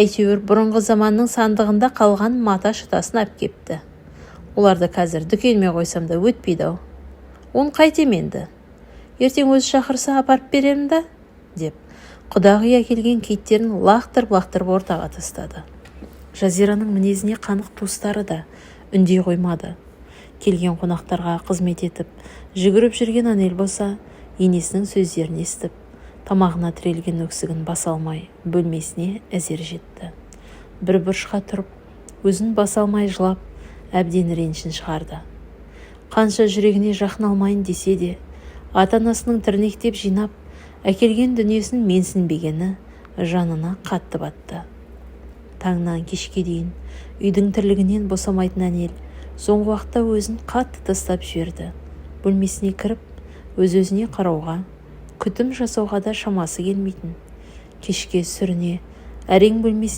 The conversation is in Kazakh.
Әйтеуір бұрынғы заманның сандығында қалған мата шытасын әп кепті. Оларды қазір дүкенме қойсам да өтпейді-ау. Он қайтем енді? Ертең өзі шақырса апарып беремін да, деп құдағи әкелген киттерін лақтырып ортаға тастады. Жазираның мінезіне қанық туыстары да үндей қоймады. Келген қонақтарға қызмет етіп, жүгіріп жүрген Анель болса, енесінің сөздерін естіп, тамағына тірелген өксігін баса алмай, бөлмесіне әзер жетті. Бір бұрышқа тұрып, өзін баса алмай жылап, әбден ренішін шығарды. Қанша жүрегіне жақын алмайын десе де, ата-анасының тірнектеп жинап, әкелген дүниесін менсінбегені жанына қатты батты. Таңнан кешке дейін үйдің тірлігінен босамайтын Анель соңғы уақытта өзін қатты тастап жіберді. Бөлмесіне кіріп, өз-өзіне қарауға, күтім жасауға да шамасы келмейтін. Кешке сүріне әрең бөлмесіне